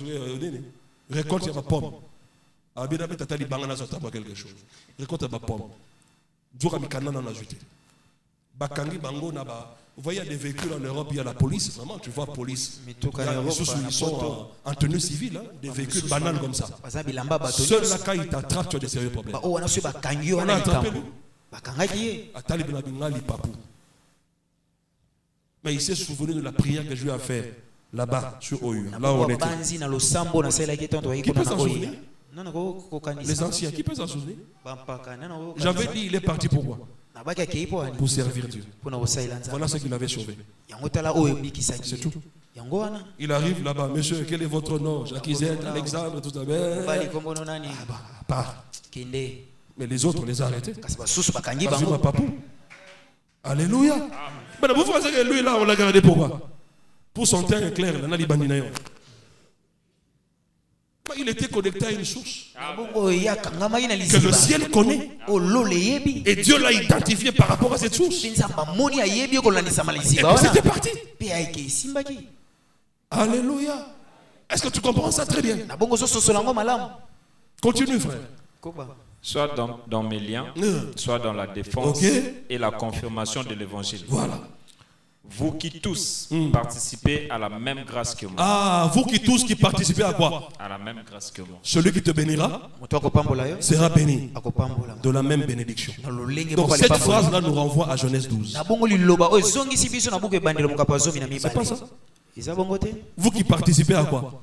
récolte ma pomme. Quelque chose. Récolte ma pomme. Bakangi Bango Naba. Vous voyez, il y a des véhicules en Europe, il y a la police, vraiment, tu vois, police. Ils sont en tenue civile, hein, des véhicules banals comme ça. Seul là, quand ils t'attrapent, tu as des sérieux problèmes. On a attrapé nous. Mais il s'est souvenu de la prière que je lui ai faite là-bas, sur OU. Là où on était. Qui peut s'en souvenir? Les anciens, qui peut s'en souvenir? J'avais dit, il est parti pourquoi? Pour servir Dieu. Voilà ce qu'il avait sauvé. C'est tout. Il arrive là-bas, monsieur, quel est votre nom? Jacques, Alexandre, tout à l'heure. Mais les autres, on les a arrêtés. Alléluia. Mais vous pensez que lui là, on l'a gardé pourquoi? Pour son teint clair, il était connecté à une source que le ciel connaît. Et Dieu l'a identifié par rapport à cette source. Et c'était parti. Alléluia. Est-ce que tu comprends ça très bien? Continue, frère. Soit dans mes liens, soit dans la défense et la confirmation de l'évangile. Voilà. Vous qui tous participez à la même grâce que moi. Ah, vous qui tous qui participez à quoi? À la même grâce que moi. Celui qui te bénira sera béni de la même bénédiction. Donc cette phrase-là nous renvoie à Genèse 12. C'est pas ça? Vous qui participez à quoi?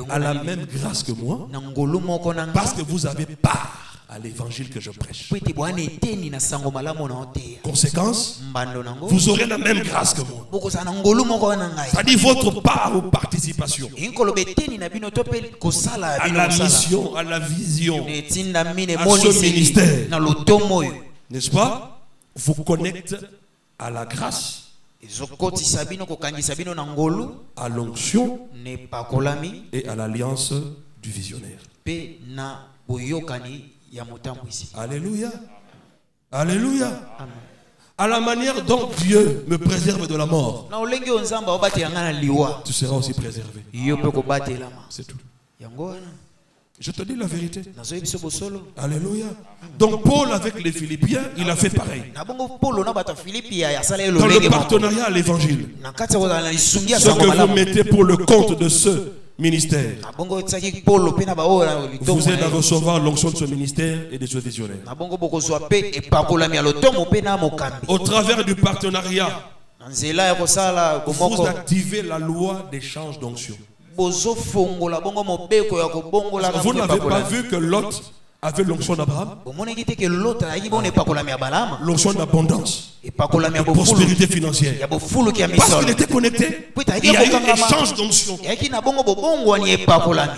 À la même grâce que moi, parce que vous avez part à l'évangile que je prêche. Conséquence, vous aurez la même grâce que moi. C'est-à-dire votre part ou participation à la mission, à la vision, à ce ministère, n'est-ce pas? Vous connecte à la grâce, à l'onction et à l'alliance du visionnaire. Alléluia. Alléluia. Amen. À la manière dont Dieu me préserve de la mort, tu seras aussi préservé. C'est tout. Je te dis la vérité. Alléluia. Donc Paul avec les Philippiens, il a fait pareil. Dans le partenariat à l'évangile, ce que vous mettez pour le compte de ce ministère, vous êtes à recevoir l'onction de ce ministère et de ce visionnaire. Au travers du partenariat, vous activez la loi d'échange d'onction. Vous n'avez pas vu que Lot avait l'onction d'Abraham, l'onction d'abondance, de prospérité financière, parce qu'il était connecté. Il y a eu un échange d'onction.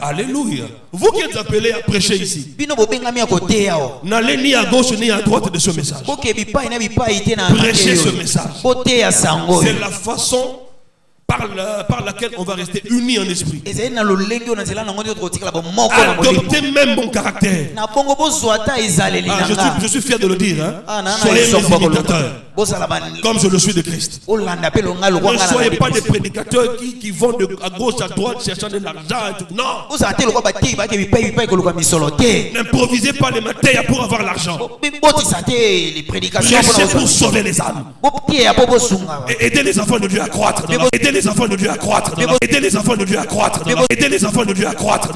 Alléluia. Vous qui êtes appelés à prêcher ici, n'allez ni à gauche ni à droite de ce message. Prêchez ce message. C'est la façon par laquelle on va rester unis en esprit. Adoptez même mon caractère. Je suis fier de le dire. Soyez mes imitateurs, comme je le suis de Christ. Ne soyez pas des prédicateurs qui vont à gauche, à droite, cherchant de l'argent et tout. Non. N'improvisez pas les matins pour avoir l'argent. Prêchez pour sauver les âmes. Et aidez les enfants de Dieu à croître. Aider les enfants de Dieu à croître. Aider les enfants de Dieu à croître. Aider les enfants de Dieu à croître.